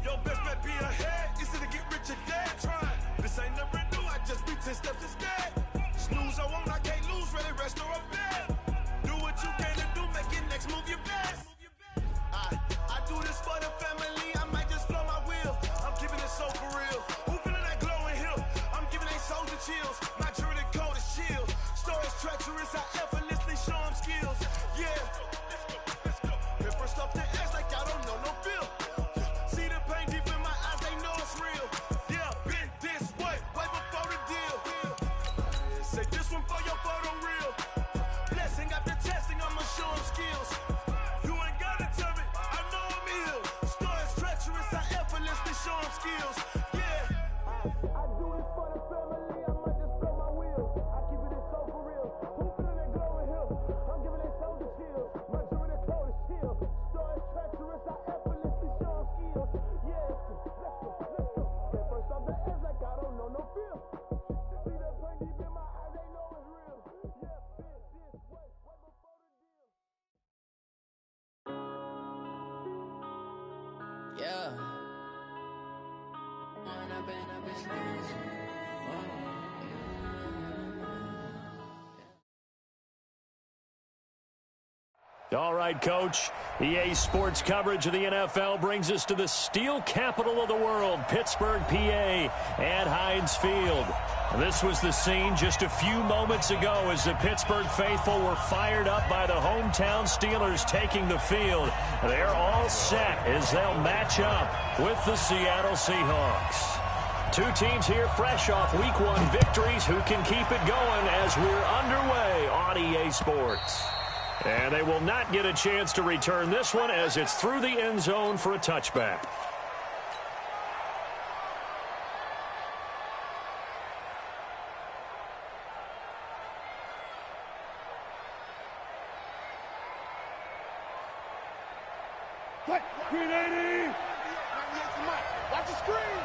Your best bet be ahead. Easy to get rich or dead. Trying. This ain't never new. I just be 10 steps instead. Snooze, I won't, I can't lose. Ready, rest or a bed. Do what you can to do. Make it next move your best. I do this for the family. I might just flow my wheel. I'm keeping it so for real. Who feeling that glowing hill? I'm giving they soldier chills. My jewelry code is chill. Stories treacherous. I effortlessly show them skills. Yeah. Hit first off the edge like I don't know no feel. See the pain deep in my eyes, they know it's real. Yeah, been this way before the deal. Say this one for your photo real. Blessing after testing, I'ma show them skills. You ain't gotta tell me, I know I'm ill. Stories treacherous, I effortlessly show them skills. Yeah. I do this for the family, I might just blow my wheel. I keep it so for real. Who feeling that glowing hill? I'm giving they soldier chills. My jewelry code is chill. Stories treacherous, I effortlessly show them skills. Yeah, let's go. Get first off the edge like I don't know no feel. See that pain deep in my eyes, they know it's real. Yeah, been this way before the deal. Yeah. All right, Coach. EA Sports coverage of the NFL brings us to the steel capital of the world, Pittsburgh, PA, at Heinz Field. This was the scene just a few moments ago as the Pittsburgh faithful were fired up by the hometown Steelers taking the field. They're all set as they'll match up with the Seattle Seahawks. Two teams here fresh off Week 1 victories who can keep it going as we're underway on EA Sports. And they will not get a chance to return this one as it's through the end zone for a touchback. Green 80! Watch the screen!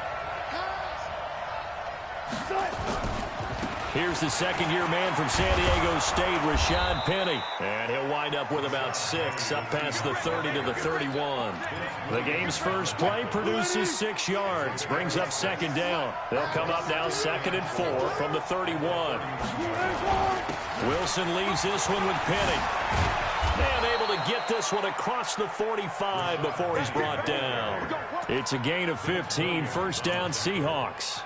Here's the second-year man from San Diego State, Rashad Penny. And he'll wind up with about 6, up past the 30 to the 31. The game's first play produces 6 yards, brings up second down. They'll come up now 2nd and 4 from the 31. Wilson leaves this one with Penny. And able to get this one across the 45 before he's brought down. It's a gain of 15, first down Seahawks.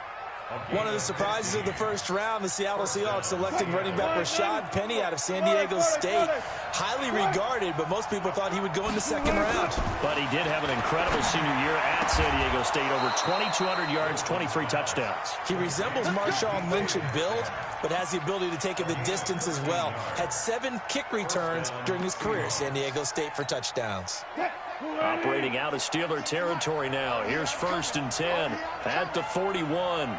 One of the surprises of the first round, the Seattle Seahawks selecting running back Rashad Penny out of San Diego State. Highly regarded, but most people thought he would go in the second round. But he did have an incredible senior year at San Diego State. Over 2,200 yards, 23 touchdowns. He resembles Marshawn Lynch in build, but has the ability to take it the distance as well. Had 7 kick returns during his career at San Diego State for touchdowns. Operating out of Steeler territory now. Here's 1st and 10 at the 41.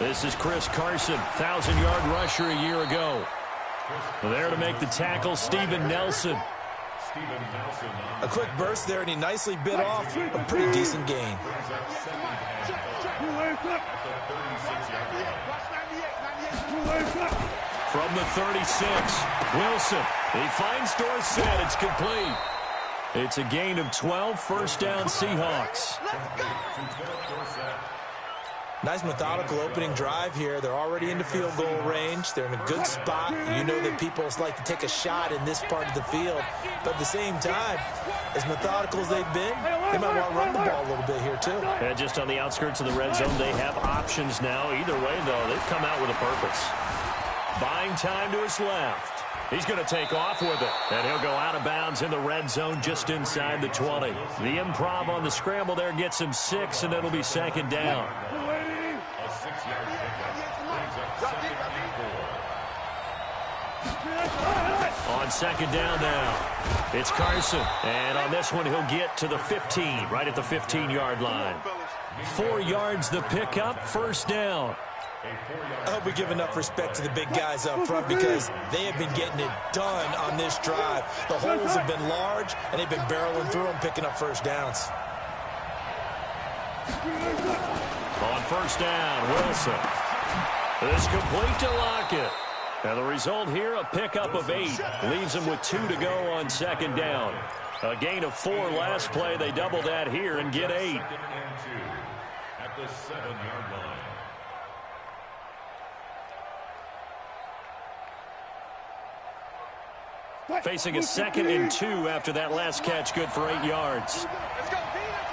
This is Chris Carson, 1,000-yard rusher a year ago. There to make the tackle, Steven Nelson. A quick burst there, and he nicely bit off a pretty decent gain. From the 36, Wilson. He finds Dorsett. It's complete. It's a gain of 12, first down Seahawks. Nice methodical opening drive here. They're already into field goal range. They're in a good spot. You know that people like to take a shot in this part of the field. But at the same time, as methodical as they've been, they might want to run the ball a little bit here too. And just on the outskirts of the red zone, they have options now. Either way, though, they've come out with a purpose. Buying time to his left. He's going to take off with it, and he'll go out of bounds in the red zone just inside the 20. The improv on the scramble there gets him 6, and it'll be second down. On second down now, it's Carson, and on this one he'll get to the 15, right at the 15-yard line. 4 yards the pickup, first down. I hope we give enough respect to the big guys up front because they have been getting it done on this drive. The holes have been large, and they've been barreling through them, picking up first downs. On first down, Wilson. It's complete to Lockett. And the result here, a pickup of 8. Leaves him with 2 to go on second down. A gain of 4 last play. They double that here and get 8. At the 7-yard line. Facing a 2nd and 2 after that last catch, good for 8 yards. Let's go, D, let's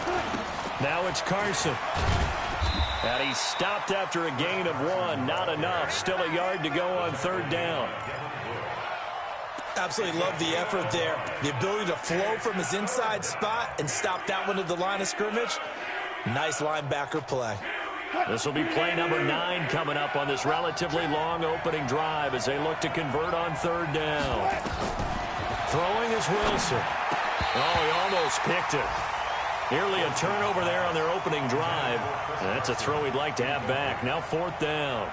go. Now it's Carson. And he stopped after a gain of 1. Not enough. Still a yard to go on 3rd down. Absolutely love the effort there. The ability to flow from his inside spot and stop that one at the line of scrimmage. Nice linebacker play. This will be play number 9 coming up on this relatively long opening drive as they look to convert on 3rd down. Throwing is Wilson. Oh, he almost picked it. Nearly a turnover there on their opening drive. That's a throw he'd like to have back. Now 4th down.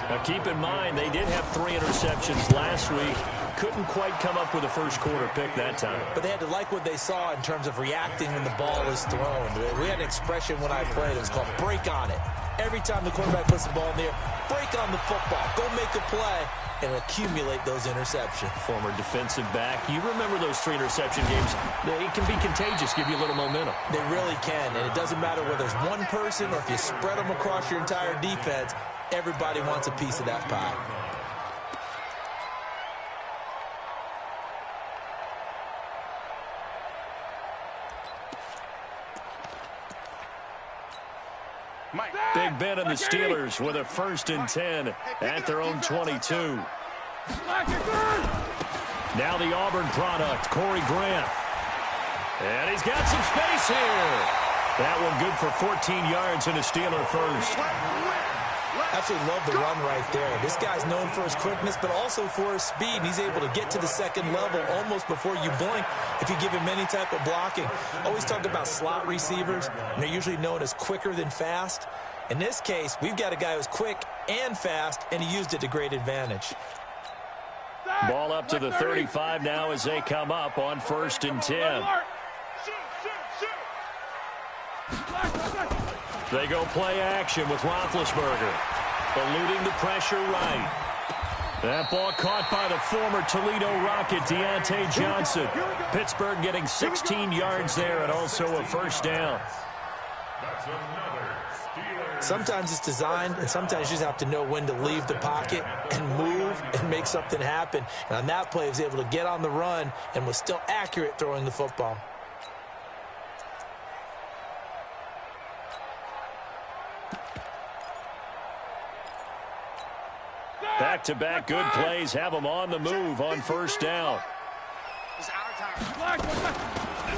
Now keep in mind, they did have 3 interceptions last week. Couldn't quite come up with a first-quarter pick that time. But they had to like what they saw in terms of reacting when the ball is thrown. We had an expression when I played. It was called break on it. Every time the quarterback puts the ball in the air, break on the football. Go make a play and accumulate those interceptions. Former defensive back. You remember those 3 interception games. It can be contagious, give you a little momentum. They really can, and it doesn't matter whether it's one person or if you spread them across your entire defense. Everybody wants a piece of that pie. Big Ben and the Steelers with a 1st and 10 at their own 22. Now the Auburn product, Corey Grant. And he's got some space here. That one good for 14 yards and a Steeler first. Absolutely love the run right there. This guy's known for his quickness, but also for his speed. And he's able to get to the 2nd level almost before you blink if you give him any type of blocking. Always talk about slot receivers, and they're usually known as quicker than fast. In this case, we've got a guy who's quick and fast, and he used it to great advantage. Ball up to the 35 now as they come up on 1st and 10. They go play action with Roethlisberger. Eluding the pressure right. That ball caught by the former Toledo Rocket, Deontay Johnson. Pittsburgh getting 16 yards there and also a 1st down. Sometimes it's designed, and sometimes you just have to know when to leave the pocket and move and make something happen. And on that play, he was able to get on the run and was still accurate throwing the football. Back-to-back good plays have them on the move on 1st down.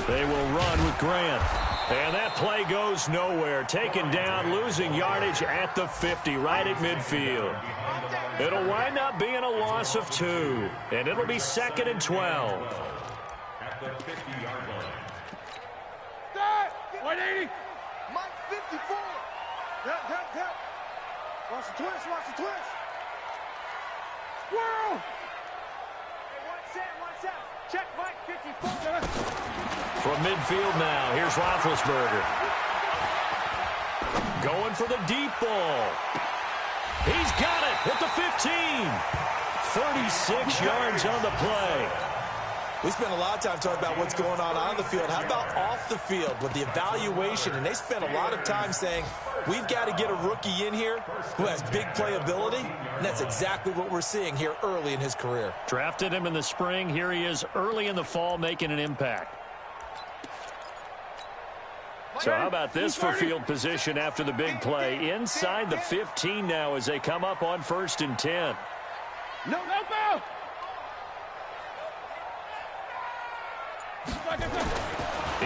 They will run with Grant. And that play goes nowhere. Taken down, losing yardage at the 50, right at midfield. It'll wind up being a loss of 2, and it'll be 2nd and 12. At the 50-yard line. 180. Mike 54. Yep. Watch the twist. Squirrel. Hey, 1 set. Check Mike 54. From midfield now, here's Roethlisberger. Going for the deep ball. He's got it at the 15. 36 yards on the play. We spent a lot of time talking about what's going on the field. How about off the field with the evaluation? And they spent a lot of time saying, we've got to get a rookie in here who has big playability. And that's exactly what we're seeing here early in his career. Drafted him in the spring. Here he is early in the fall making an impact. So how about this for field position after the big play? Inside the 15 now as they come up on 1st and 10. No.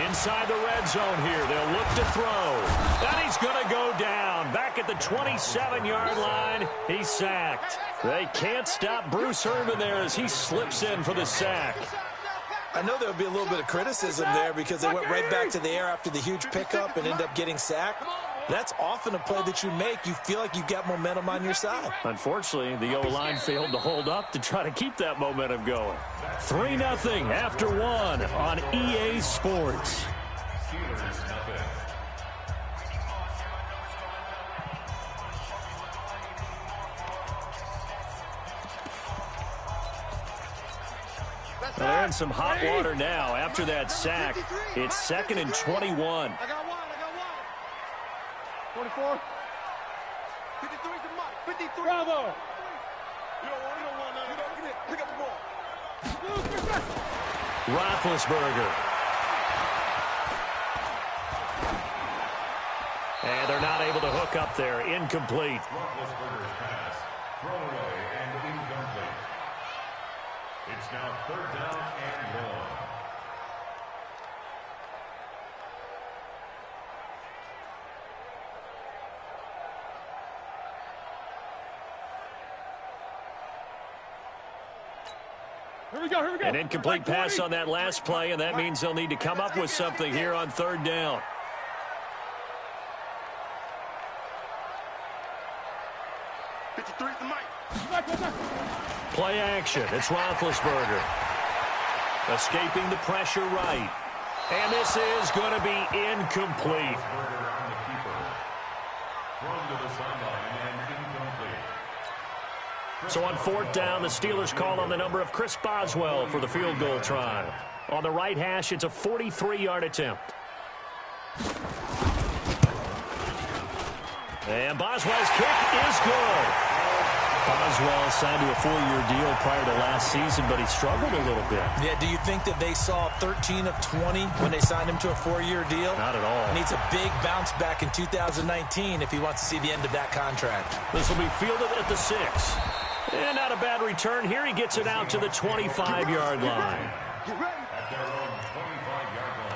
Inside the red zone here. They'll look to throw. And he's going to go down. Back at the 27-yard line. He's sacked. They can't stop Bruce Irvin there as he slips in for the sack. I know there'll be a little bit of criticism there because they went right back to the air after the huge pickup and end up getting sacked. That's often a play that you make. You feel like you've got momentum on your side. Unfortunately, the O-line failed to hold up to try to keep that momentum going. 3-0 after 1 on EA Sports. in some hot water now after that sack. It's 2nd and 21. I got one. 24. 53 to Mike. 53. Bravo. You don't want none. Get it. Pick up the ball. Roethlisberger. And they're not able to hook up there. Incomplete. Roethlisberger's pass. Thrown away and incomplete. It's now 3rd down and 1. Here we go. An incomplete pass on that last play, and that means they'll need to come up with something here on 3rd down. Play action. It's Roethlisberger. Escaping the pressure right. And this is going to be incomplete. So on 4th down, the Steelers call on the number of Chris Boswell for the field goal try. On the right hash, it's a 43-yard attempt. And Boswell's kick is good. Boswell signed to a 4-year deal prior to last season, but he struggled a little bit. Yeah, do you think that they saw 13 of 20 when they signed him to a 4-year deal? Not at all. Needs a big bounce back in 2019 if he wants to see the end of that contract. This will be fielded at the 6. And not a bad return here. He gets it out to the 25-yard line. Get ready. At their own 25-yard line.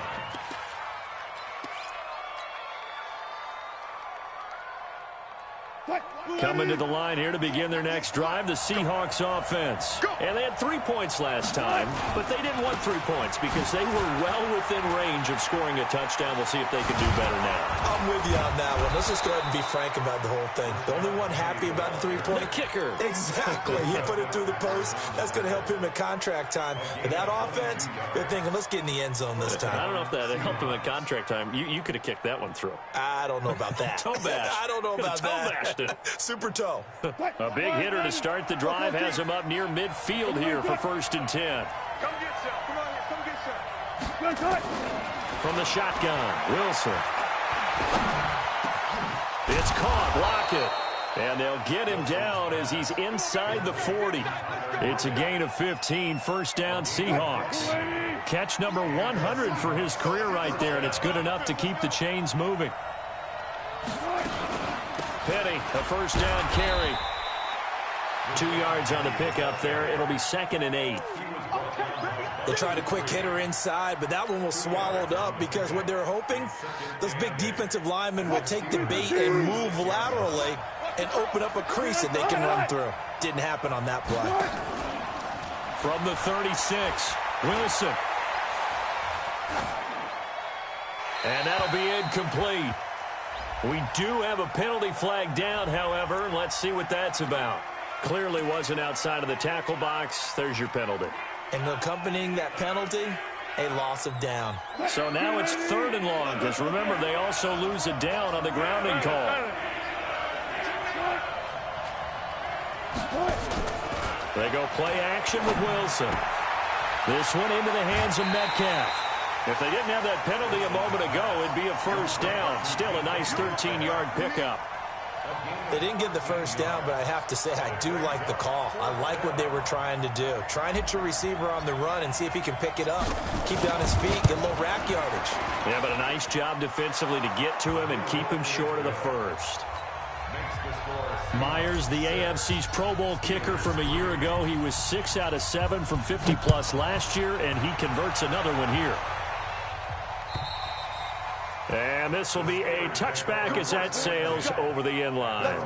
Coming to the line here to begin their next drive, the Seahawks offense. And they had 3 points last time, but they didn't want 3 points because they were well within range of scoring a touchdown. We'll see if they can do better now. I'm with you on that one. Let's just go ahead and be frank about the whole thing. The only one happy about the 3-point? The kicker. Exactly. He put it through the post. That's going to help him at contract time. But that offense, they're thinking, let's get in the end zone this time. I don't know if that helped him at contract time. You could have kicked that one through. I don't know about that. Toe bash. I don't know about that. Toe bashed it. Super toe. A big hitter to start the drive has him up near midfield here for 1st and 10. Come get some. Come on here. Come get some. From the shotgun, Wilson. It's caught. Block it. And they'll get him down as he's inside the 40. It's a gain of 15. 1st down, Seahawks. Catch number 100 for his career right there, and it's good enough to keep the chains moving. Penny, a 1st down carry. 2 yards on the pickup there. It'll be 2nd and 8. They tried a quick hitter inside, but that one was swallowed up because what they're hoping, those big defensive linemen will take the bait and move laterally and open up a crease that they can run through. Didn't happen on that play. From the 36, Wilson. And that'll be incomplete. We do have a penalty flag down, however. Let's see what that's about. Clearly wasn't outside of the tackle box. There's your penalty. And accompanying that penalty, a loss of down. So now it's 3rd and long, because remember, they also lose a down on the grounding call. They go play action with Wilson. This one into the hands of Metcalf. If they didn't have that penalty a moment ago, it'd be a 1st down. Still a nice 13-yard pickup. They didn't get the 1st down, but I have to say I do like the call. I like what they were trying to do. Try and hit your receiver on the run and see if he can pick it up. Keep it on his feet, get a little rack yardage. Yeah, but a nice job defensively to get to him and keep him short of the 1st. Myers, the AFC's Pro Bowl kicker from a year ago. He was 6 out of 7 from 50-plus last year, and he converts another one here. And this will be a touchback as that sails over the end line.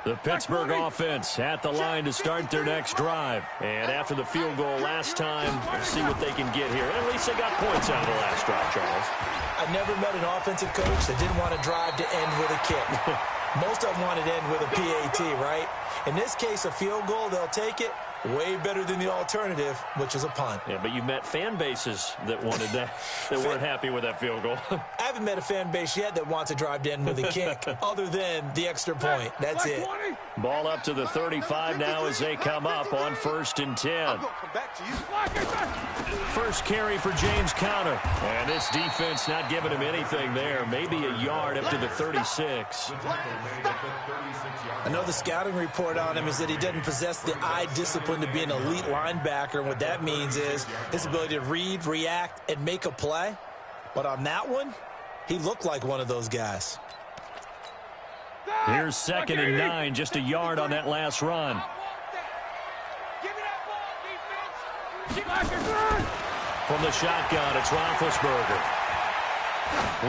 The Pittsburgh offense at the line to start their next drive. And after the field goal last time, we'll see what they can get here. At least they got points out of the last drive, Charles. I never met an offensive coach that didn't want to drive to end with a kick. Most of them wanted to end with a PAT, right? In this case, a field goal, they'll take it. Way better than the alternative, which is a punt. Yeah, but you met fan bases that wanted that, that weren't happy with that field goal. I haven't met a fan base yet that wants to drive in with a kick other than the extra point. That's it. Ball up to the 35 now as they come up on 1st and 10. First carry for James Conner. And this defense not giving him anything there. Maybe a yard up to the 36. I know the scouting report on him is that he doesn't possess the eye discipline to be an elite linebacker. And what that means is his ability to read, react, and make a play. But on that one, he looked like one of those guys. Here's 2nd and 9, just a yard on that last run. From the shotgun, it's Roethlisberger.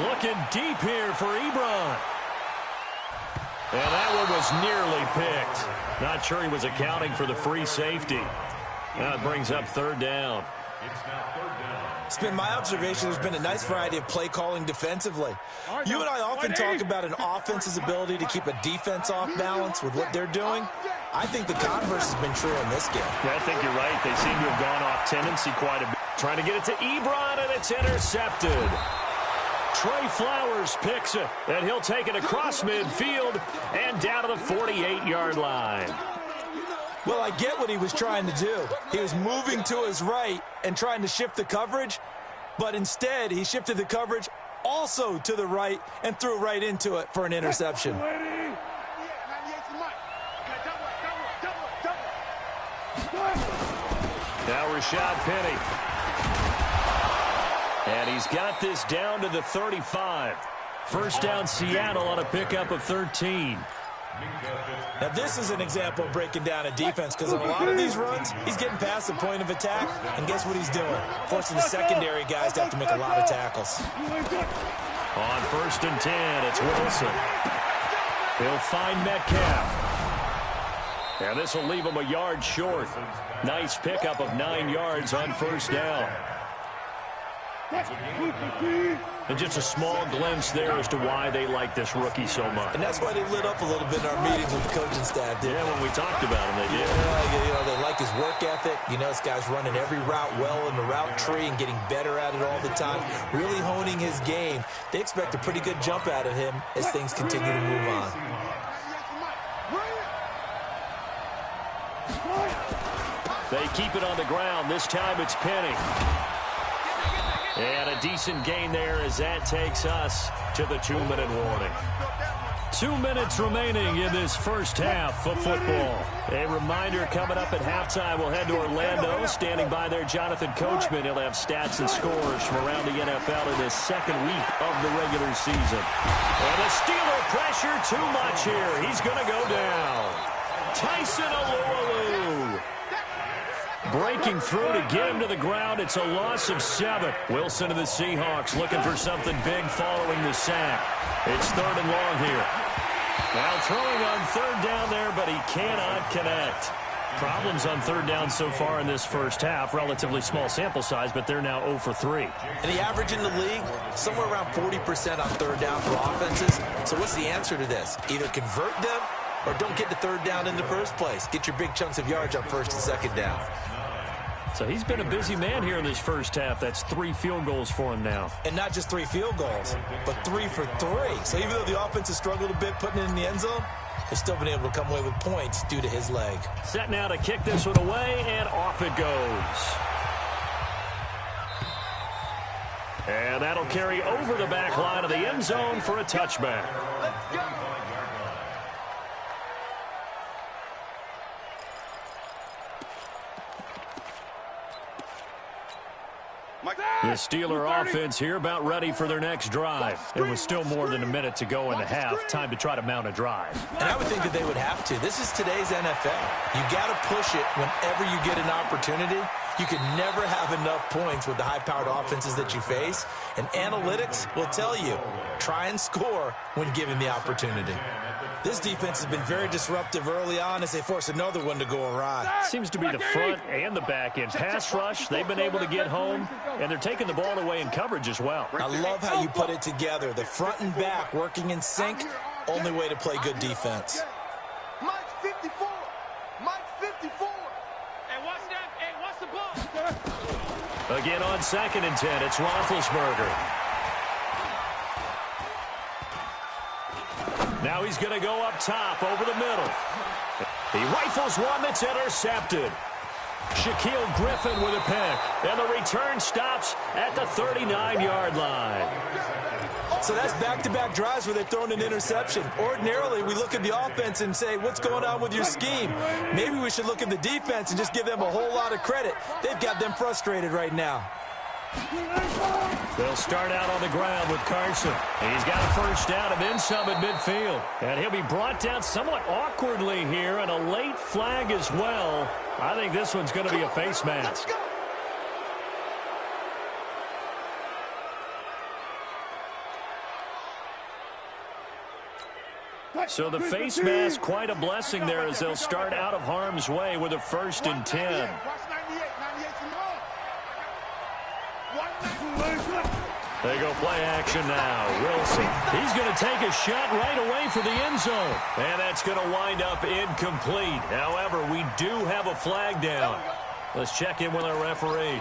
Looking deep here for Ebron. And that one was nearly picked. Not sure he was accounting for the free safety. Now it brings up 3rd down. It's been my observation there's been a nice variety of play calling defensively. You and I often talk about an offense's ability to keep a defense off balance with what they're doing. I think the converse has been true in this game. Yeah, I think you're right. They seem to have gone off tendency quite a bit. Trying to get it to Ebron, and it's intercepted. Trey Flowers picks it, and he'll take it across midfield and down to the 48-yard line. Well, I get what he was trying to do. He was moving to his right and trying to shift the coverage, but instead he shifted the coverage also to the right and threw right into it for an interception. Now Rashad Penny. And he's got this down to the 35. First down Seattle on a pickup of 13. Now this is an example of breaking down a defense because on a lot of these runs, he's getting past the point of attack, and guess what he's doing? Forcing the secondary guys to have to make a lot of tackles. On 1st and 10, it's Wilson. He'll find Metcalf. And this will leave him a yard short. Nice pickup of 9 yards on 1st down. And just a small glimpse there as to why they like this rookie so much. And that's why they lit up a little bit in our meetings with the coaching staff. Yeah, when we talked about him, they did. Yeah, they like his work ethic. You know, this guy's running every route well in the route tree and getting better at it all the time, really honing his game. They expect a pretty good jump out of him as things continue to move on. They keep it on the ground. This time it's Penny. And a decent gain there as that takes us to the 2-minute warning. 2 minutes remaining in this first half of football. A reminder coming up at halftime, we'll head to Orlando. Standing by there, Jonathan Coachman. He'll have stats and scores from around the NFL in this 2nd week of the regular season. And the Steeler pressure too much here. He's going to go down. Tyson Alualu. Breaking through to get him to the ground. It's a loss of 7. Wilson of the Seahawks looking for something big following the sack. It's 3rd and long here. Now throwing on 3rd down there, but he cannot connect. Problems on 3rd down so far in this first half. Relatively small sample size, but they're now 0 for 3. And the average in the league, somewhere around 40% on 3rd down for offenses. So what's the answer to this? Either convert them or don't get to 3rd down in the first place. Get your big chunks of yards on 1st and 2nd down. So he's been a busy man here in this first half. That's 3 field goals for him now. And not just 3 field goals, but 3 for 3. So even though the offense has struggled a bit putting it in the end zone, they've still been able to come away with points due to his leg. Set now to kick this one away, and off it goes. And that'll carry over the back line of the end zone for a touchback. The Steeler offense here about ready for their next drive. It was still more than a minute to go in the half. Time to try to mount a drive. And I would think that they would have to. This is today's NFL. You got to push it whenever you get an opportunity. You can never have enough points with the high-powered offenses that you face. And analytics will tell you, try and score when given the opportunity. This defense has been very disruptive early on as they force another one to go awry. Seems to be the front and the back end. Pass rush, they've been able to get home, and they're taking the ball away in coverage as well. I love how you put it together. The front and back working in sync, only way to play good defense. Mike's 54. Mike's 54. Again on 2nd and 10, it's Roethlisberger. Now he's going to go up top over the middle. He rifles one that's intercepted. Shaquille Griffin with a pick. And the return stops at the 39-yard line. So that's back-to-back drives where they've thrown an interception. Ordinarily, we look at the offense and say, what's going on with your scheme? Maybe we should look at the defense and just give them a whole lot of credit. They've got them frustrated right now. They'll start out on the ground with Carson. He's got a first down and then some at midfield. And he'll be brought down somewhat awkwardly here, and a late flag as well. I think this one's going to be a face mask. So the face mask, quite a blessing there as they'll start out of harm's way with a 1st and 10. They go play action now. Wilson, he's going to take a shot right away for the end zone. And that's going to wind up incomplete. However, we do have a flag down. Let's check in with our referee.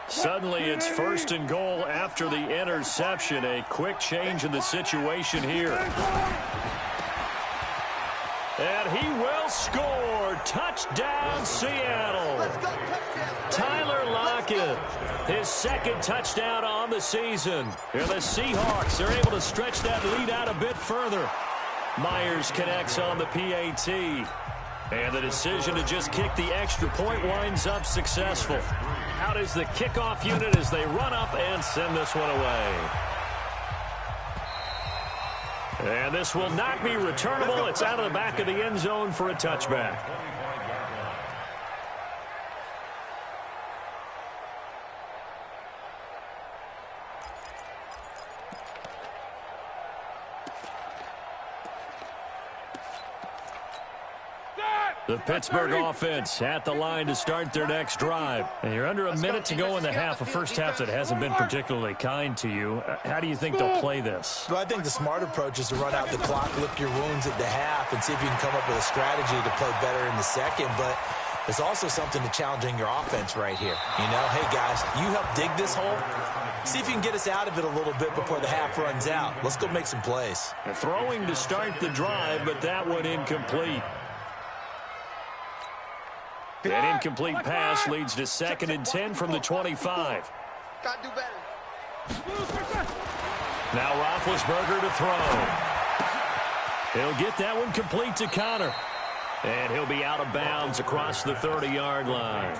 Suddenly, it's 1st and goal after the interception. A quick change in the situation here. And he will score. Touchdown, Seattle. Tyler Lockett, his 2nd touchdown on the season. And the Seahawks are able to stretch that lead out a bit further. Myers connects on the B.I.T. And the decision to just kick the extra point winds up successful. Out is the kickoff unit as they run up and send this one away. And this will not be returnable. It's out of the back of the end zone for a touchback. The Pittsburgh offense at the line to start their next drive. And you're under a minute to go in the half, a first half that hasn't been particularly kind to you. How do you think they'll play this? Well, I think the smart approach is to run out the clock, lick your wounds at the half, and see if you can come up with a strategy to play better in the second. But there's also something to challenging your offense right here. You know, hey, guys, you help dig this hole. See if you can get us out of it a little bit before the half runs out. Let's go make some plays. Throwing to start the drive, but that one incomplete. An incomplete pass leads to 2nd and 10 from the 25. Gotta do better. Now Roethlisberger to throw. He'll get that one complete to Connor. And he'll be out of bounds across the 30-yard line.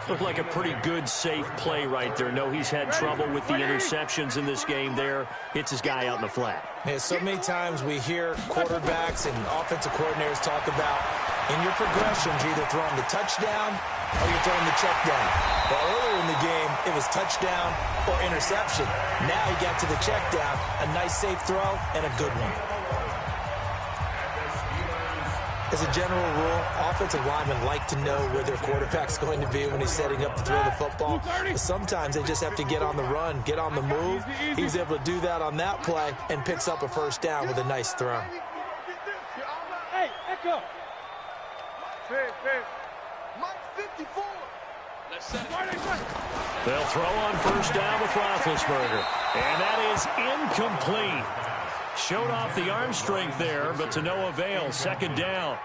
Looked like a pretty good, safe play right there. No, he's had trouble with the interceptions in this game there. Hits his guy out in the flat. Yeah, so many times we hear quarterbacks and offensive coordinators talk about in your progressions, you're either throwing the touchdown or you're throwing the check down. Well, earlier in the game, it was touchdown or interception. Now he got to the check down, a nice safe throw, and a good one. As a general rule, offensive linemen like to know where their quarterback's going to be when he's setting up to throw the football. But sometimes they just have to get on the run, get on the move. He was able to do that on that play and picks up a first down with a nice throw. Hey, Echo. Mike 54. Let's set it. They'll throw on first down with Roethlisberger. And that is incomplete. Showed off the arm strength there, but to no avail. 2nd down.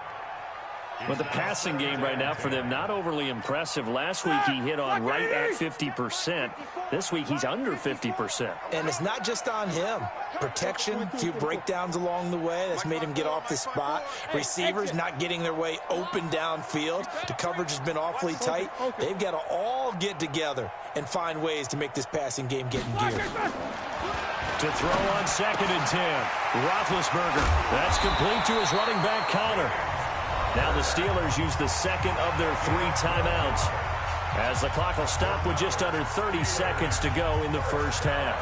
But the passing game right now for them, not overly impressive. Last week he hit on right at 50%. This week he's under 50%. And it's not just on him. Protection, a few breakdowns along the way. That's made him get off the spot. Receivers not getting their way open downfield. The coverage has been awfully tight. They've got to all get together and find ways to make this passing game get in gear. To throw on 2nd and 10. Roethlisberger. That's complete to his running back, Connor. Now the Steelers use the 2nd of their 3 timeouts as the clock will stop with just under 30 seconds to go in the first half.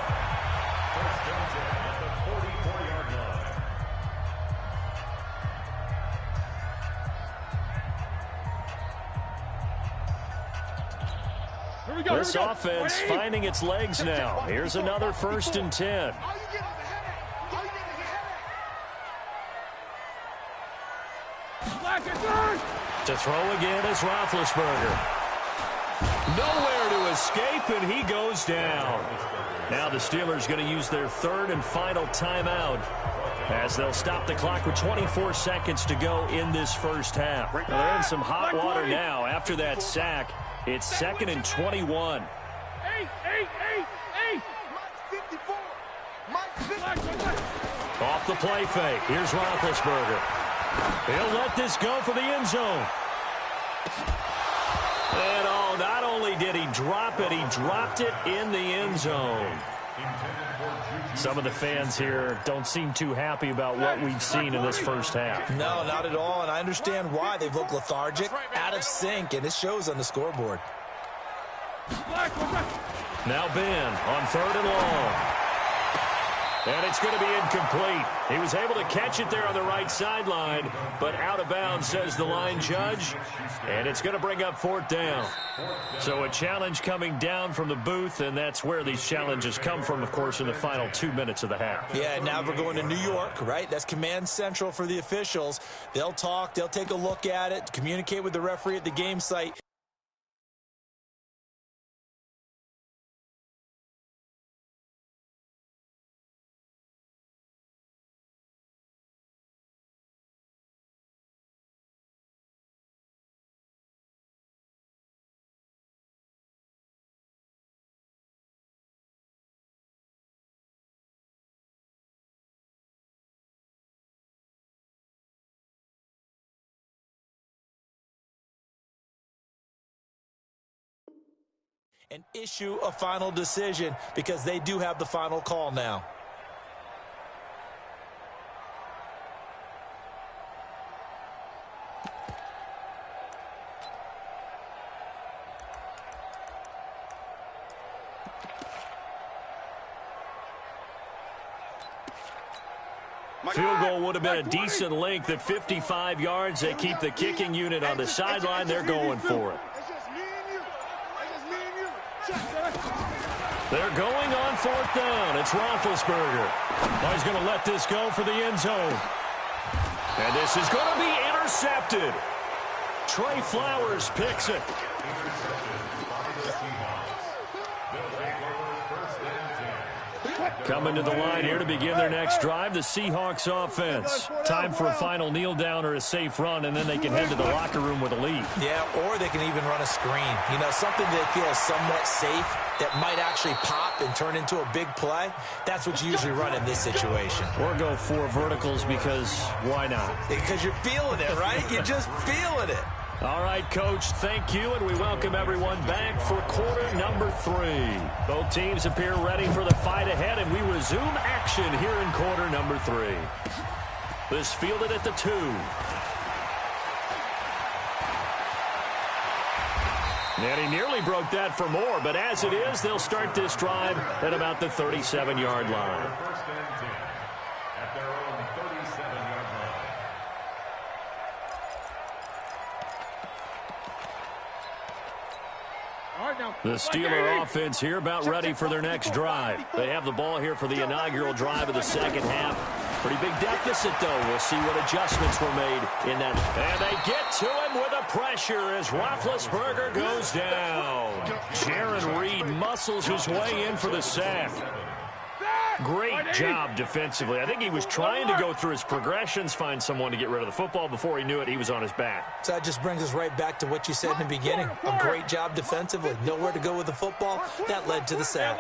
This offense finding its legs now. Here's another 1st and 10. To throw again is Roethlisberger. Nowhere to escape, and he goes down. Now the Steelers going to use their third and final timeout as they'll stop the clock with 24 seconds to go in this first half. Now they're in some hot water now. After that sack, it's 2nd and 21. Off the play fake. Here's Roethlisberger. He'll let this go for the end zone. And not only did he drop it, he dropped it in the end zone. Some of the fans here don't seem too happy about what we've seen in this first half. No, not at all, and I understand why. They've looked lethargic, out of sync, and it shows on the scoreboard. Now Ben on 3rd and long. And it's going to be incomplete. He was able to catch it there on the right sideline, but out of bounds, says the line judge. And it's going to bring up 4th down. So a challenge coming down from the booth, and that's where these challenges come from, of course, in the final 2 minutes of the half. Yeah, now we're going to New York, right? That's command central for the officials. They'll talk, they'll take a look at it, communicate with the referee at the game site. And issue a final decision because they do have the final call now. Field goal would have been a decent length at 55 yards. They keep the kicking unit on the sideline. They're going for it. They're going on 4th down. It's Roethlisberger. Oh, he's going to let this go for the end zone. And this is going to be intercepted. Trey Flowers picks it. Coming to the line here to begin their next drive, the Seahawks offense. Time for a final kneel down or a safe run, and then they can head to the locker room with a lead. Yeah, or they can even run a screen. You know, something they feel is somewhat safe that might actually pop and turn into a big play. That's what you usually run in this situation. Or go 4 verticals because why not? Because you're feeling it, right? You're just feeling it. All right, Coach, thank you, and we welcome everyone back for quarter number 3. Both teams appear ready for the fight ahead, and we resume action here in quarter number 3. This fielded at the 2. And he nearly broke that for more, but as it is, they'll start this drive at about the 37-yard line. The Steeler offense here about ready for their next drive. They have the ball here for the inaugural drive of the second half. Pretty big deficit, though. We'll see what adjustments were made in that. And they get to him with a pressure as Roethlisberger goes down. Jaron Reed muscles his way in for the sack. Great job defensively. I think he was trying to go through his progressions, find someone to get rid of the football. Before he knew it, he was on his back. So that just brings us right back to what you said in the beginning. A great job defensively. Nowhere to go with the football. That led to the sack.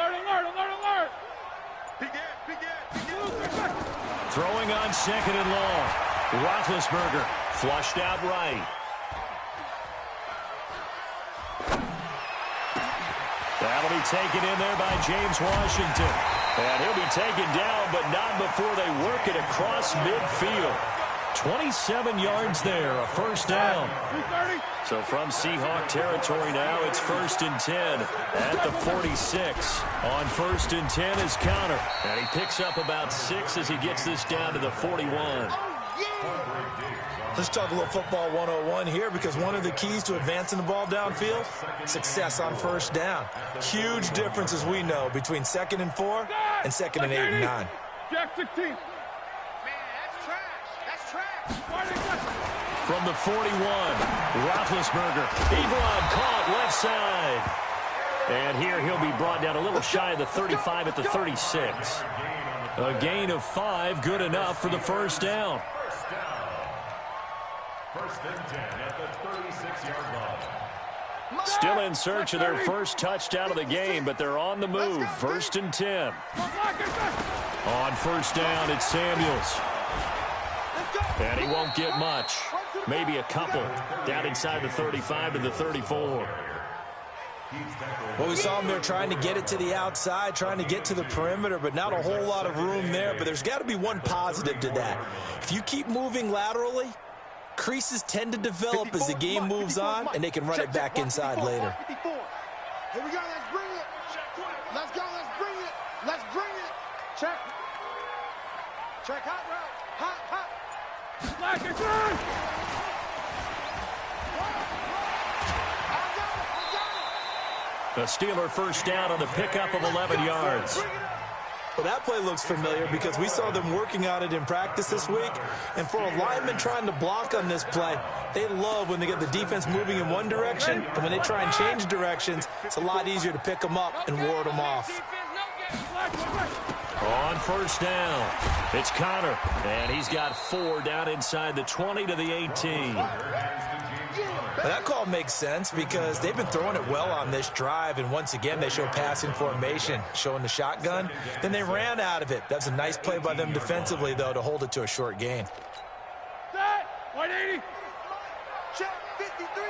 Throwing on 2nd and long. Roethlisberger flushed out right. That'll be taken in there by James Washington. And he'll be taken down, but not before they work it across midfield. 27 yards there, a first down. So from Seahawk territory now, it's 1st and 10 at the 46. On 1st and 10 is Connor. And he picks up about 6 as he gets this down to the 41. Let's talk a little football 101 here, because one of the keys to advancing the ball downfield, success on 1st down. Huge difference, as we know, between 2nd and 4 and 2nd and 8 and 9. Jack 16. Man, that's trash. That's trash. from the 41. Roethlisberger. Ebron caught left side. And here he'll be brought down a little shy of the 35 at the 36. A gain of 5, good enough for the first down. First and 10 at the 36-yard line. Still in search of their first touchdown of the game, but they're on the move. First and 10. On first down, it's Samuels. And he won't get much. Maybe a couple. Down inside the 35 to the 34. Well, we saw him there trying to get it to the outside, trying to get to the perimeter, but not a whole lot of room there. But there's got to be one positive to that. If you keep moving laterally, creases tend to develop as the game moves on, and they can run it back inside later. Here we go, let's bring it. Let's go, let's bring it. Let's bring it. Check. Check, hot route. Hot, hot. Slack it, run. The Steeler first down on the pickup of 11 yards. Well, that play looks familiar because we saw them working on it in practice this week. And for a lineman trying to block on this play, they love when they get the defense moving in one direction. And when they try and change directions, it's a lot easier to pick them up and ward them off. On first down, it's Connor. And he's got 4 down inside the 20 to the 18. Well, that call makes sense because they've been throwing it well on this drive, and once again they show passing formation, showing the shotgun. Then they ran out of it. That's a nice play by them defensively, though, to hold it to a short gain. Set. 180. Check. 53.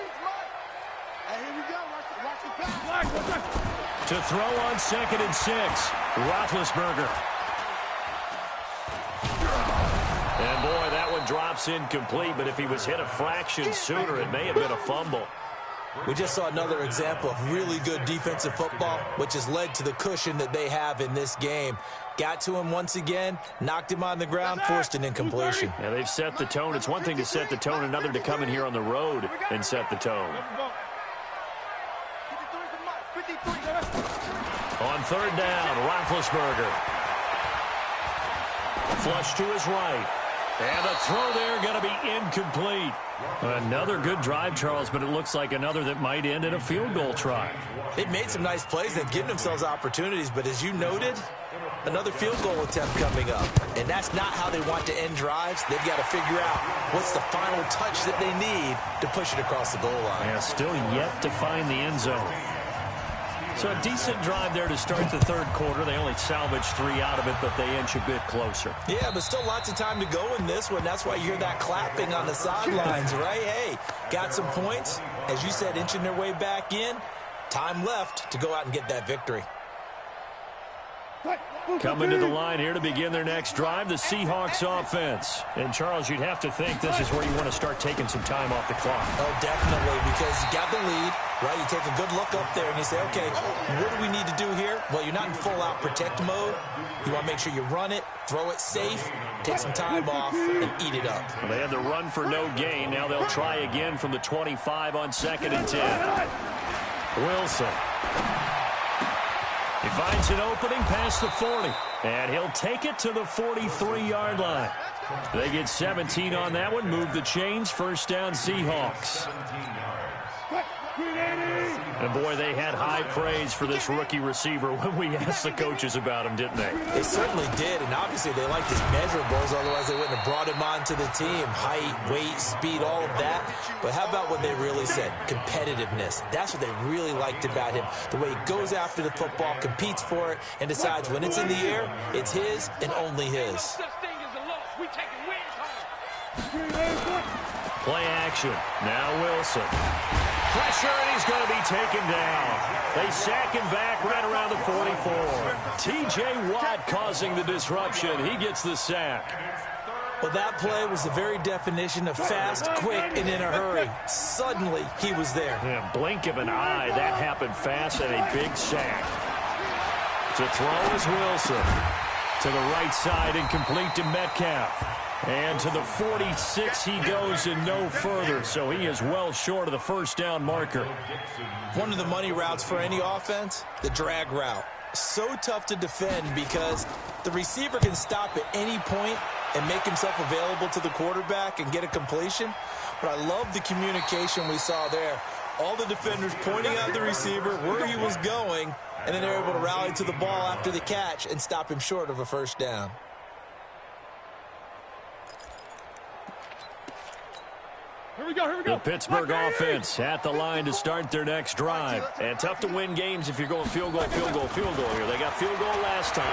And here we go. Watch the pass. To throw on 2nd and 6, Roethlisberger. And boy, that one drops incomplete, but if he was hit a fraction sooner, it may have been a fumble. We just saw another example of really good defensive football, which has led to the cushion that they have in this game. Got to him once again, knocked him on the ground, forced an incompletion. Yeah, they've set the tone. It's one thing to set the tone, another to come in here on the road and set the tone. On 3rd down, Roethlisberger. Flush to his right. And the throw there going to be incomplete. Another good drive, Charles, but it looks like another that might end in a field goal try. They've made some nice plays. They've given themselves opportunities, but as you noted, another field goal attempt coming up. And that's not how they want to end drives. They've got to figure out what's the final touch that they need to push it across the goal line. Yeah, still yet to find the end zone. So a decent drive there to start the 3rd quarter. They only salvaged 3 out of it, but they inch a bit closer. Yeah, but still lots of time to go in this one. That's why you hear that clapping on the sidelines, right? Hey, got some points. As you said, inching their way back in. Time left to go out and get that victory. Coming to the line here to begin their next drive, the Seahawks offense. And, Charles, you'd have to think this is where you want to start taking some time off the clock. Oh, definitely, because you got the lead, right? You take a good look up there and you say, okay, what do we need to do here? Well, you're not in full-out protect mode. You want to make sure you run it, throw it safe, take some time off, and eat it up. Well, they had the run for no gain. Now they'll try again from the 25 on 2nd and 10. Wilson. He finds an opening past the 40, and he'll take it to the 43-yard line. They get 17 on that one, move the chains, first down Seahawks. And, boy, they had high praise for this rookie receiver when we asked the coaches about him, didn't they? They certainly did, and obviously they liked his measurables, otherwise they wouldn't have brought him onto the team. Height, weight, speed, all of that. But how about what they really said? Competitiveness. That's what they really liked about him. The way he goes after the football, competes for it, and decides when it's in the air, it's his and only his. Play action. Now Wilson. Pressure, and he's going to be taken down. They sack him back right around the 44. T.J. Watt causing the disruption. He gets the sack. Well, that play was the very definition of fast, quick, and in a hurry. Suddenly, he was there. Yeah, blink of an eye. That happened fast and a big sack. To throw is Wilson. To the right side and complete to Metcalf. And to the 46 he goes and no further, so he is well short of the first down marker. One of the money routes for any offense, the drag route. So tough to defend because the receiver can stop at any point and make himself available to the quarterback and get a completion. But I love the communication we saw there. All the defenders pointing out the receiver, where he was going, and then they're able to rally to the ball after the catch and stop him short of a first down. Here we go, here we go. The Pittsburgh offense at the line to start their next drive. And tough to win games if you're going field goal, field goal, field goal here. They got field goal last time.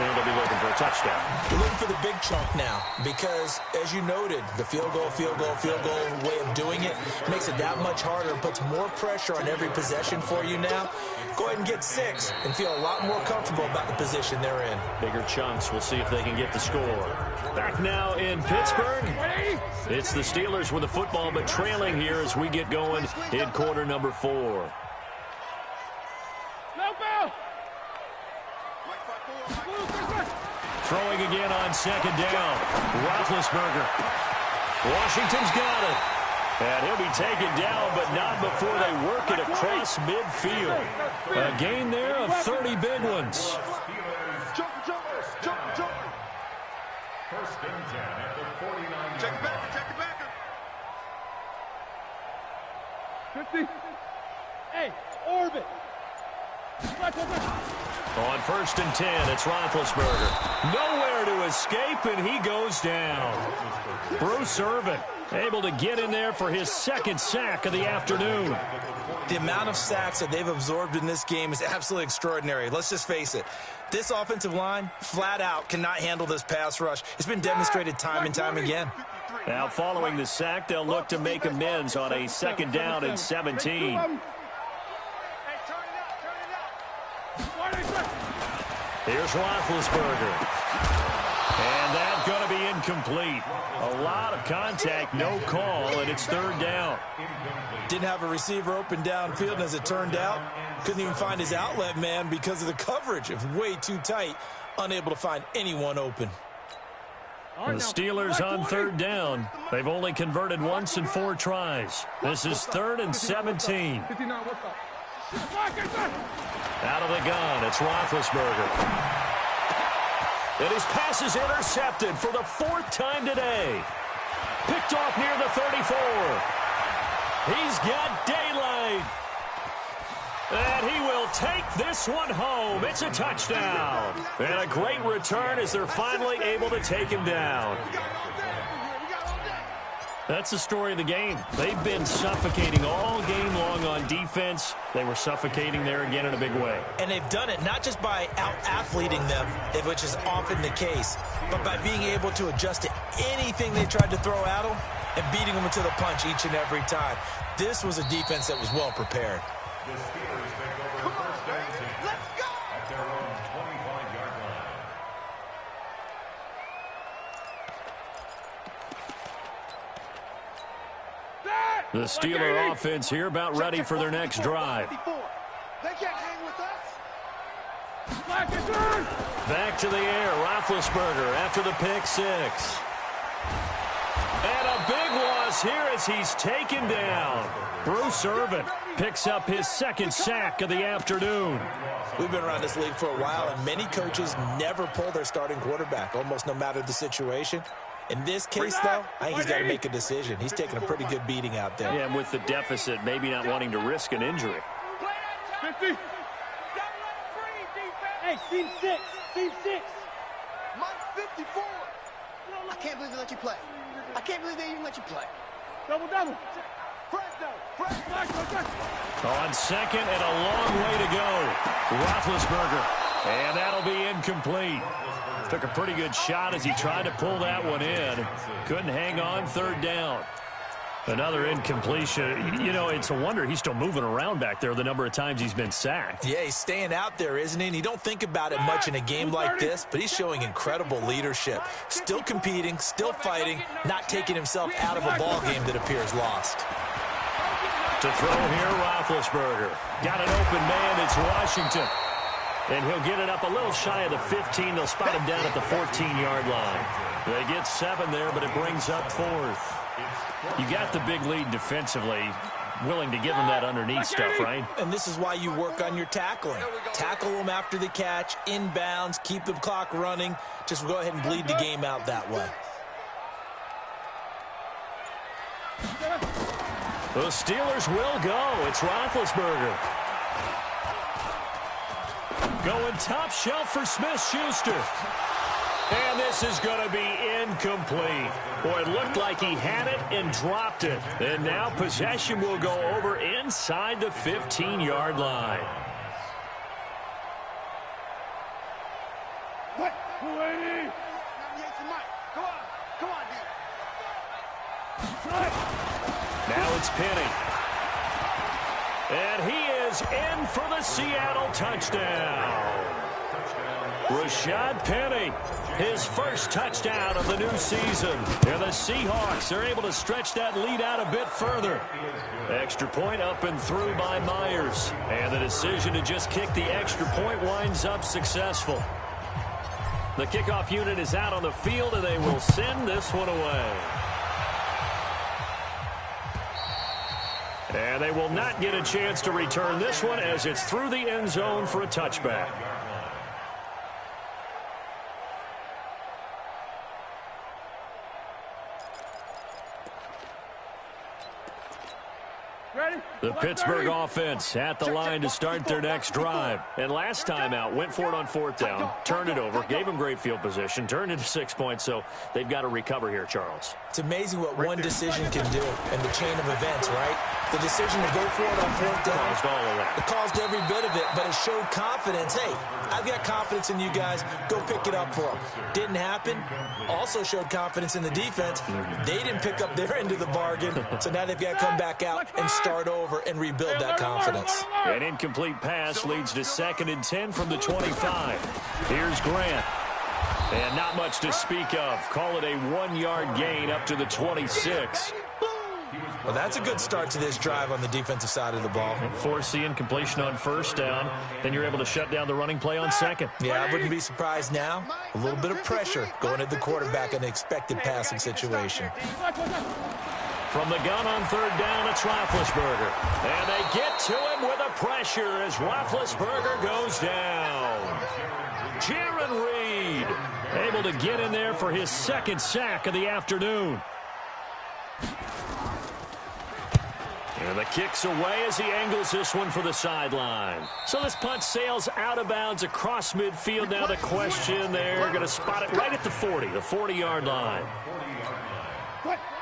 Then they'll be looking for a touchdown. We're looking for the big chunk now because, as you noted, the field goal way of doing it makes it that much harder and puts more pressure on every possession for you now. Go ahead and get 6 and feel a lot more comfortable about the position they're in. Bigger chunks. We'll see if they can get the score. Back now in Pittsburgh. It's the Steelers with the football, but trailing here as we get going in quarter number 4. No ball. Throwing again on second down. Roethlisberger. Washington's got it. And he'll be taken down, but not before they work it across midfield. A gain there of 30 big ones. Jump. First and 10 at the 49. Check it back. 50. Hey, orbit. On first and 10, it's Roethlisberger. Nowhere to escape, and he goes down. Bruce Irvin able to get in there for his second sack of the afternoon. The amount of sacks that they've absorbed in this game is absolutely extraordinary. Let's just face it. This offensive line, flat out, cannot handle this pass rush. It's been demonstrated time and time again. Now, following the sack, they'll look to make amends on a second down and 17. Here's Roethlisberger. And that's going to be incomplete. A lot of contact, no call, and it's third down. Didn't have a receiver open downfield, and as it turned out, couldn't even find his outlet man because of the coverage. It was way too tight, unable to find anyone open. The Steelers on third down. They've only converted once in 4 tries. This is 3rd and 17. Out of the gun, it's Roethlisberger. And his pass is intercepted for the 4th time today. Picked off near the 34. He's got daylight. And he will take this one home. It's a touchdown. And a great return as they're finally able to take him down. That's the story of the game. They've been suffocating all game long on defense. They were suffocating there again in a big way. And they've done it not just by out-athleting them, which is often the case, but by being able to adjust to anything they tried to throw at them and beating them to the punch each and every time. This was a defense that was well prepared. The Steelers take over first and 10 at their own 25-yard line. The Steeler offense here about ready for their next drive. They can't hang with us. Back to the air, Roethlisberger after the pick 6. And a big loss here as he's taken down. Bruce Irvin picks up his second sack of the afternoon. We've been around this league for a while, and many coaches never pull their starting quarterback, almost no matter the situation. In this case, though, I think he's got to make a decision. He's taking a pretty good beating out there. Yeah, and with the deficit, maybe not wanting to risk an injury. 50. Hey, team 6. Team 6. Mike 54. I can't believe they let you play. I can't believe they even let you play. Double. On second and a long way to go. Roethlisberger. And that'll be incomplete. Took a pretty good shot as he tried to pull that one in. Couldn't hang on, third down. Another incompletion. You know, it's a wonder he's still moving around back there the number of times he's been sacked. Yeah, he's staying out there, isn't he? And you don't think about it much in a game like this, but he's showing incredible leadership. Still competing, still fighting, not taking himself out of a ball game that appears lost. To throw here, Roethlisberger. Got an open man, it's Washington. And he'll get it up a little shy of the 15. They'll spot him down at the 14-yard line. They get 7 there, but it brings up 4th. You got the big lead defensively, willing to give them that underneath stuff, right? And this is why you work on your tackling. Tackle them after the catch, inbounds, keep the clock running. Just go ahead and bleed the game out that way. The Steelers will go. It's Roethlisberger. Going top shelf for Smith-Schuster. And this is going to be incomplete. Boy, it looked like he had it and dropped it. And now possession will go over inside the 15-yard line. What? Now it's Penny. And he is in for the Seattle touchdown. Rashad Penny, his first touchdown of the new season. And the Seahawks are able to stretch that lead out a bit further. Extra point up and through by Myers. And the decision to just kick the extra point winds up successful. The kickoff unit is out on the field, and they will send this one away. And they will not get a chance to return this one as it's through the end zone for a touchback. The Pittsburgh offense at the line to start their next drive. And last time out, went for it on fourth down, turned it over, gave them great field position, turned it to 6 points, so they've got to recover here, Charles. It's amazing what one decision can do in the chain of events, right? The decision to go for it on fourth down. Caused all of that. It caused every bit of it, but it showed confidence. Hey, I've got confidence in you guys. Go pick it up for them. Didn't happen. Also showed confidence in the defense. They didn't pick up their end of the bargain, so now they've got to come back out and start over and rebuild that confidence. An incomplete pass leads to 2nd and 10 from the 25. Here's Grant. And not much to speak of. Call it a 1-yard gain up to the 26. Well, that's a good start to this drive on the defensive side of the ball. Force the incompletion on first down. Then you're able to shut down the running play on second. Yeah, I wouldn't be surprised now. A little bit of pressure going at the quarterback in an expected passing situation. From the gun on third down, it's Roethlisberger. And they get to him with a pressure as Roethlisberger goes down. Jaron Reed able to get in there for his second sack of the afternoon. And the kick's away as he angles this one for the sideline. So this punt sails out of bounds across midfield. Now the question, they're going to spot it right at the 40, the 40-yard line.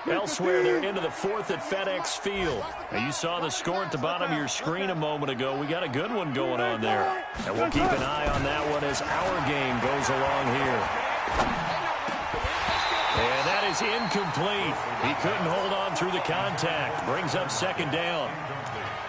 Elsewhere, they're into the 4th at FedEx Field. Now, you saw the score at the bottom of your screen a moment ago. We got a good one going on there. And we'll keep an eye on that one as our game goes along here. And that is incomplete. He couldn't hold on through the contact. Brings up 2nd down.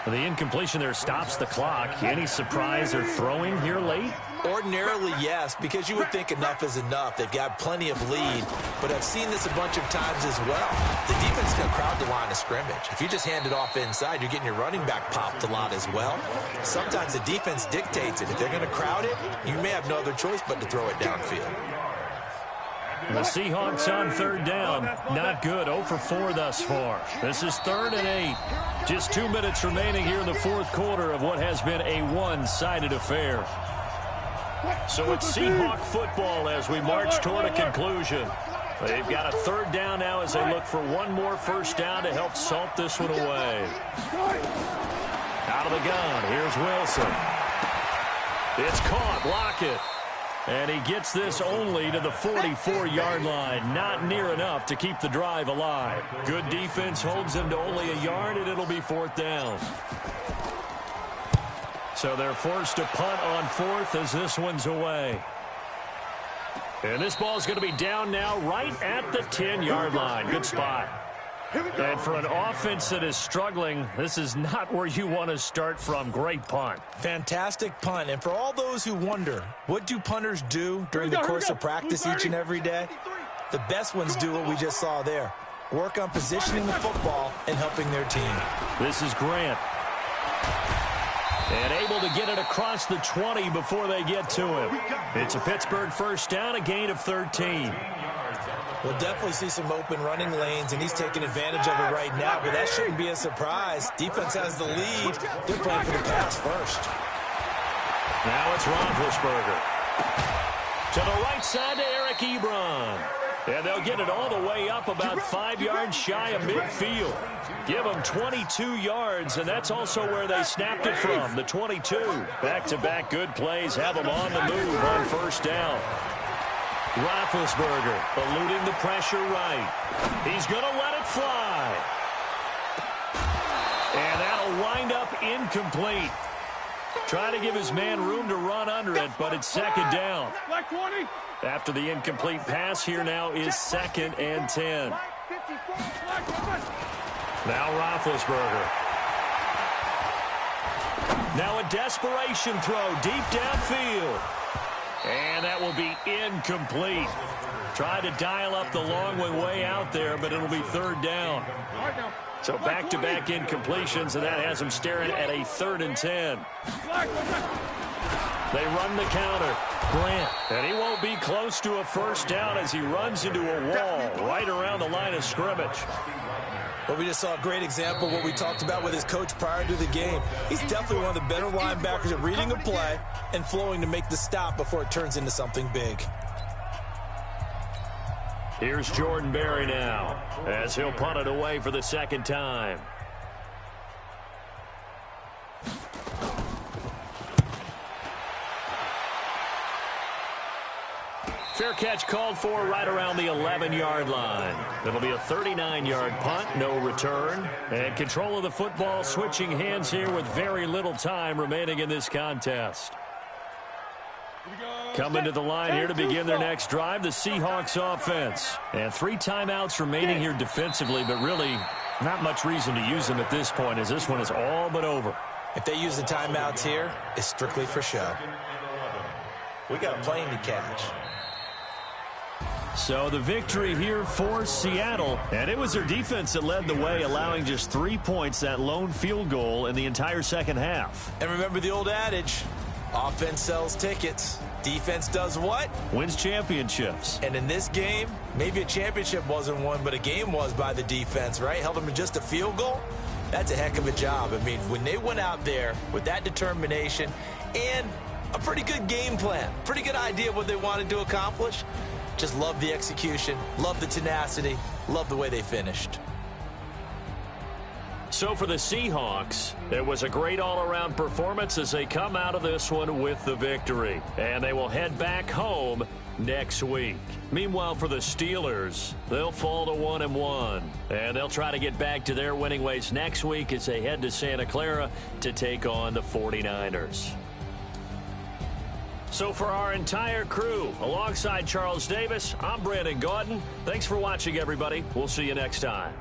The incompletion there stops the clock. Any surprise they're throwing here late? Ordinarily, yes, because you would think enough is enough. They've got plenty of lead, but I've seen this a bunch of times as well. The defense can crowd the line of scrimmage. If you just hand it off inside, you're getting your running back popped a lot as well. Sometimes the defense dictates it. If they're going to crowd it, you may have no other choice but to throw it downfield. The Seahawks on third down. Not good. 0 for 4 thus far. This is 3rd and 8. Just 2 minutes remaining here in the 4th quarter of what has been a one-sided affair. So it's Seahawk football as we march toward a conclusion. They've got a 3rd down now as they look for one more first down to help salt this one away. Out of the gun. Here's Wilson. It's caught. Lockett. And he gets this only to the 44-yard line. Not near enough to keep the drive alive. Good defense holds him to only a yard, and it'll be 4th down. So they're forced to punt on 4th as this one's away. And this ball's going to be down now right at the 10-yard line. Good spot. And for an offense that is struggling, this is not where you want to start from. Great punt. Fantastic punt. And for all those who wonder, what do punters do during the course of practice each and every day? The best ones do what we just saw there. Work on positioning the football and helping their team. This is Grant. And able to get it across the 20 before they get to him. It's a Pittsburgh first down, a gain of 13. We'll definitely see some open running lanes, and he's taking advantage of it right now, but that shouldn't be a surprise. Defense has the lead. They're playing for the pass first. Now it's Roethlisberger. To the right side to Eric Ebron. And they'll get it all the way up about 5 yards shy of midfield. Give them 22 yards, and that's also where they snapped it from, the 22. Back-to-back good plays have them on the move on first down. Roethlisberger eluding the pressure right. He's going to let it fly. And that'll wind up incomplete. Trying to give his man room to run under it, but it's second down. After the incomplete pass, here now is 2nd and 10. Now Roethlisberger. Now a desperation throw deep downfield. And that will be incomplete. Tried to dial up the long way out there, but it'll be 3rd down. So back-to-back incompletions, and that has them staring at a 3rd and 10. They run the counter. Grant. And he won't be close to a first down as he runs into a wall right around the line of scrimmage. Well, we just saw a great example of what we talked about with his coach prior to the game. He's definitely one of the better linebackers at reading a play and flowing to make the stop before it turns into something big. Here's Jordan Berry now as he'll punt it away for the 2nd time. Fair catch called for right around the 11-yard line. It'll be a 39-yard punt, no return. And control of the football switching hands here with very little time remaining in this contest. Coming to the line here to begin their next drive, the Seahawks offense. And 3 timeouts remaining here defensively, but really not much reason to use them at this point as this one is all but over. If they use the timeouts here, it's strictly for show. We got a plane to catch. So the victory here for Seattle, and it was their defense that led the way, allowing just 3 points, that lone field goal in the entire second half. And remember the old adage, offense sells tickets. Defense does what? Wins championships. And in this game, maybe a championship wasn't won, but a game was by the defense, right? Held them to just a field goal. That's a heck of a job. I mean, when they went out there with that determination and a pretty good game plan, pretty good idea of what they wanted to accomplish, just love the execution, love the tenacity, love the way they finished. So for the Seahawks, it was a great all-around performance as they come out of this one with the victory. And they will head back home next week. Meanwhile, for the Steelers, they'll fall to 1-1. And they'll try to get back to their winning ways next week as they head to Santa Clara to take on the 49ers. So for our entire crew, alongside Charles Davis, I'm Brandon Gaudin. Thanks for watching, everybody. We'll see you next time.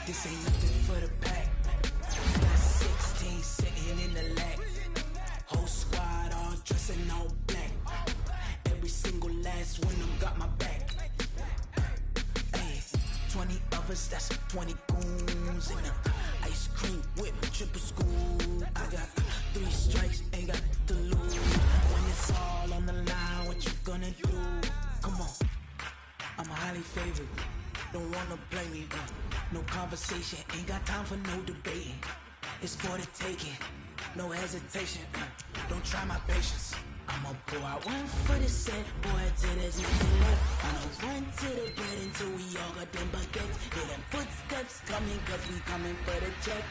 This ain't nothing for the pack. Got 16 sitting in the lag. Whole squad all dressing all black. Every single last one of them got my back. Hey, 20 of us, that's 20 goons. And ice cream whip, triple school. I got 3 strikes, ain't got to lose. When it's all on the line, what you gonna do? Come on, I'm highly favored. Don't wanna play me, no conversation, ain't got time for no debating. It's for the taking, no hesitation, don't try my patience. I'ma pour out one for the set, boy, till there's nothing left. I'ma run to the bed until we all got them buckets. Hear them footsteps coming, cause we coming for the check.